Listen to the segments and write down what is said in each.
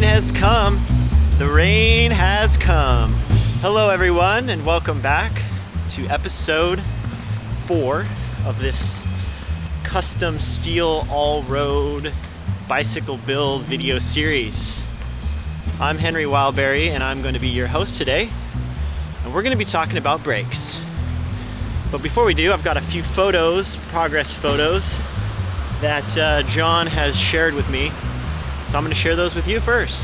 has come. The rain has come. Hello everyone and welcome back to episode 4 of this custom steel all-road bicycle build video series. I'm Henrywildeberry and I'm going to be your host today, and we're going to be talking about brakes. But before we do, I've got a few photos, progress photos, that John has shared with me. So I'm going to share those with you first.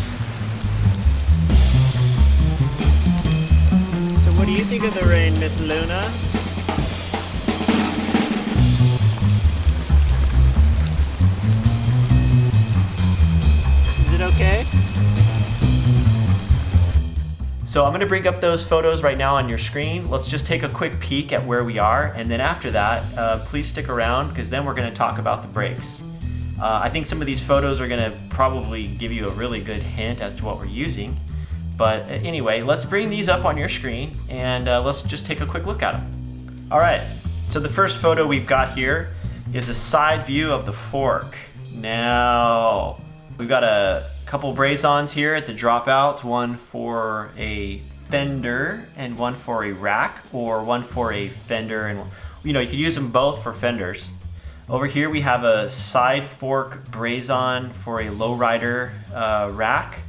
So what do you think of the rain, Miss Luna? Is it okay? So I'm going to bring up those photos right now on your screen. Let's just take a quick peek at where we are, and then after that, please stick around because then we're going to talk about the brakes. I think some of these photos are going to probably give you a really good hint as to what we're using. But anyway, let's bring these up on your screen and let's just take a quick look at them. All right, so the first photo we've got here is a side view of the fork. Now, we've got a couple braze-ons here at the dropouts, one for a fender and one for a rack, or one for a fender, and you could use them both for fenders. Over here we have a side fork braze-on for a lowrider rack,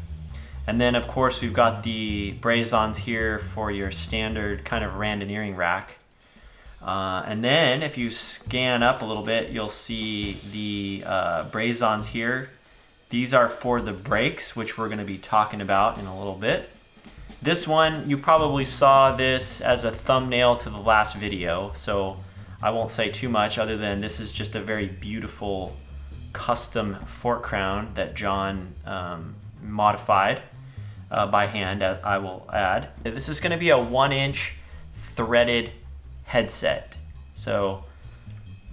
and then of course we've got the braze-ons here for your standard kind of randoneering rack. And then if you scan up a little bit, you'll see the braze-ons here. These are for the brakes, which we're going to be talking about in a little bit. This one, you probably saw this as a thumbnail to the last video, so I won't say too much other than this is just a very beautiful custom fork crown that John modified by hand, I will add. This is going to be a 1-inch threaded headset, so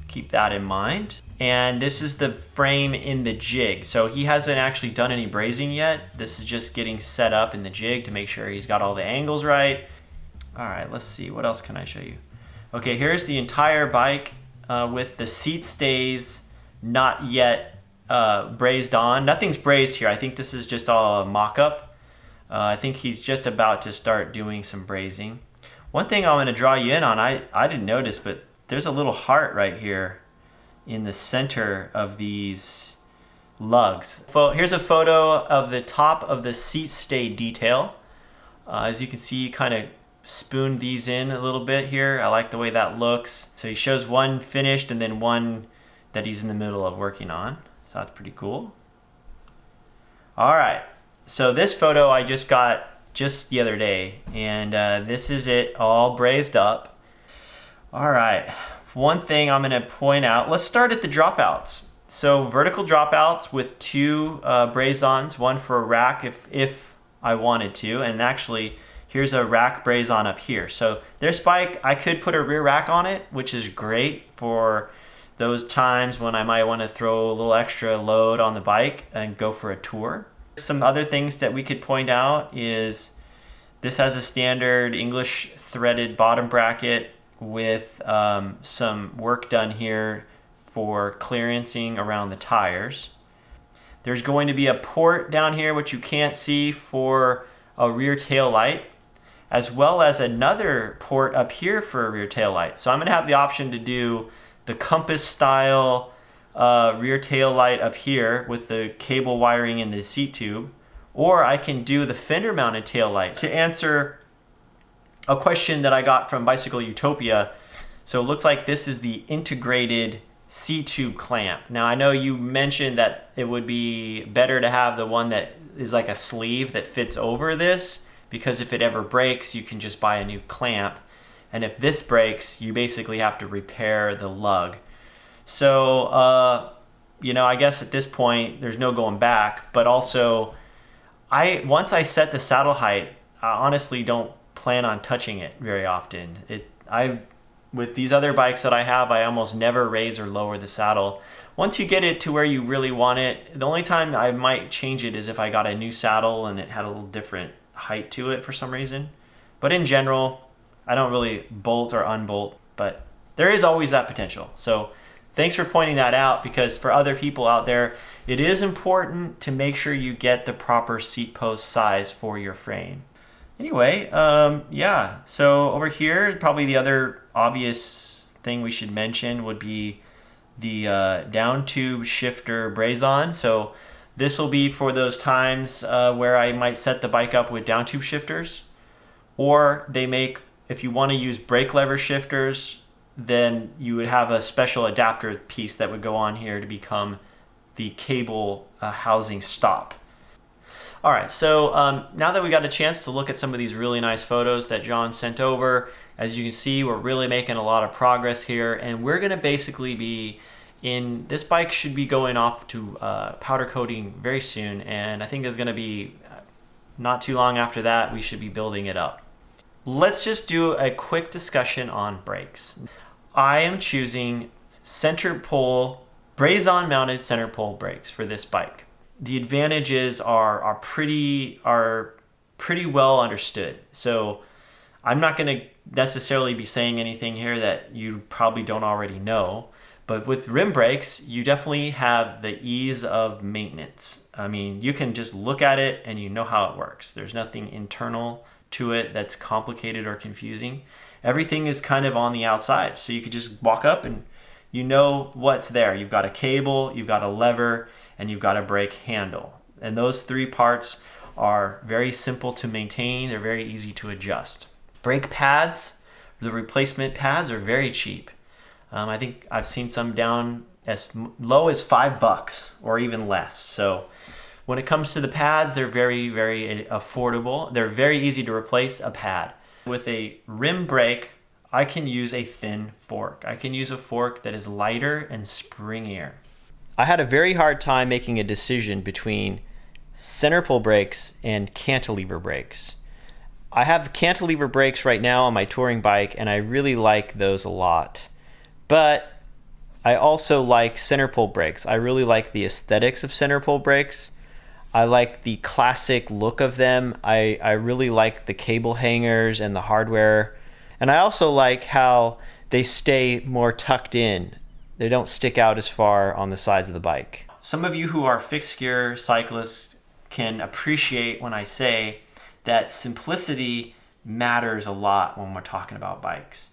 keep that in mind. And this is the frame in the jig. So he hasn't actually done any brazing yet. This is just getting set up in the jig to make sure he's got all the angles right. All right, let's see, what else can I show you? Okay, here's the entire bike with the seat stays not yet brazed on. Nothing's brazed here. I think this is just all a mock-up. I think he's just about to start doing some brazing. One thing I'm gonna draw you in on, I didn't notice, but there's a little heart right here in the center of these lugs. Here's a photo of the top of the seat stay detail. As you can see, he kind of spooned these in a little bit here. I like the way that looks. So he shows one finished and then one that he's in the middle of working on. So that's pretty cool. All right, so this photo I just got just the other day, and this is it all brazed up. All right. One thing I'm going to point out, let's start at the dropouts. So vertical dropouts with 2 braze-ons, one for a rack if I wanted to, and actually here's a rack braze-on up here. So this bike, I could put a rear rack on it, which is great for those times when I might want to throw a little extra load on the bike and go for a tour. Some other things that we could point out is this has a standard English threaded bottom bracket with some work done here for clearancing around the tires. There's going to be a port down here which you can't see for a rear tail light, as well as another port up here for a rear tail light. So I'm going to have the option to do the compass style rear tail light up here with the cable wiring in the seat tube, or I can do the fender mounted tail light. To answer a question that I got from Bicycle Utopia, so it looks like this is the integrated C-tube clamp. Now I know you mentioned that it would be better to have the one that is like a sleeve that fits over this, because if it ever breaks you can just buy a new clamp, and if this breaks you basically have to repair the lug. So I guess at this point there's no going back, but also once I set the saddle height, I honestly don't plan on touching it very often. With these other bikes that I have, I almost never raise or lower the saddle. Once you get it to where you really want it, the only time I might change it is if I got a new saddle and it had a little different height to it for some reason. But in general, I don't really bolt or unbolt, but there is always that potential. So thanks for pointing that out, because for other people out there, it is important to make sure you get the proper seat post size for your frame. Anyway, yeah, so over here, probably the other obvious thing we should mention would be the down tube shifter braze-on. So this will be for those times where I might set the bike up with down tube shifters, or they make, if you want to use brake lever shifters, then you would have a special adapter piece that would go on here to become the cable housing stop. All right, so now that we got a chance to look at some of these really nice photos that John sent over, as you can see, we're really making a lot of progress here, and we're gonna basically be this bike should be going off to powder coating very soon, and I think it's gonna be not too long after that, we should be building it up. Let's just do a quick discussion on brakes. I am choosing center pole, braze-on mounted center pole brakes for this bike. The advantages are pretty well understood. So I'm not going to necessarily be saying anything here that you probably don't already know. But with rim brakes, you definitely have the ease of maintenance. I mean, you can just look at it and you know how it works. There's nothing internal to it that's complicated or confusing. Everything is kind of on the outside. So you could just walk up and you know what's there. You've got a cable, you've got a lever, and you've got a brake handle. And those three parts are very simple to maintain. They're very easy to adjust. Brake pads, the replacement pads, are very cheap. I think I've seen some down as low as $5 or even less. So when it comes to the pads, they're very, very affordable. They're very easy to replace a pad. With a rim brake, I can use a thin fork. I can use a fork that is lighter and springier. I had a very hard time making a decision between center pole brakes and cantilever brakes. I have cantilever brakes right now on my touring bike, and I really like those a lot. But I also like center pole brakes. I really like the aesthetics of center pole brakes. I like the classic look of them. I really like the cable hangers and the hardware. And I also like how they stay more tucked in. They don't stick out as far on the sides of the bike. Some of you who are fixed gear cyclists can appreciate when I say that simplicity matters a lot when we're talking about bikes.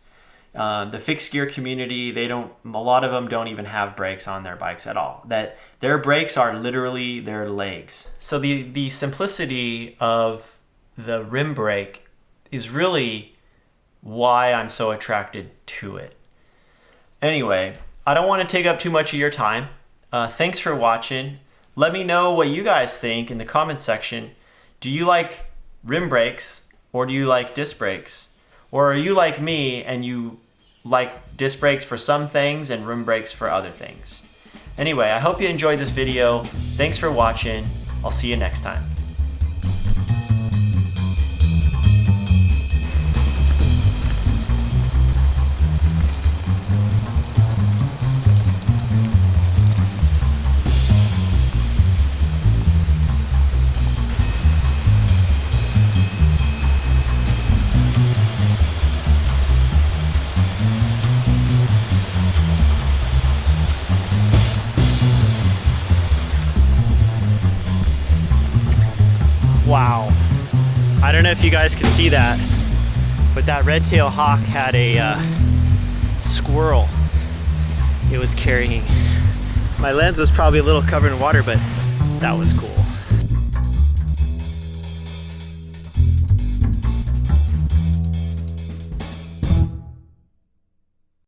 The fixed gear community, a lot of them don't even have brakes on their bikes at all. That their brakes are literally their legs. So the simplicity of the rim brake is really why I'm so attracted to it. Anyway, I don't want to take up too much of your time. Thanks for watching. Let me know what you guys think in the comments section. Do you like rim brakes or do you like disc brakes? Or are you like me and you like disc brakes for some things and rim brakes for other things? Anyway, I hope you enjoyed this video. Thanks for watching. I'll see you next time. Wow. I don't know if you guys can see that, but that red-tailed hawk had a squirrel it was carrying. My lens was probably a little covered in water, but that was cool.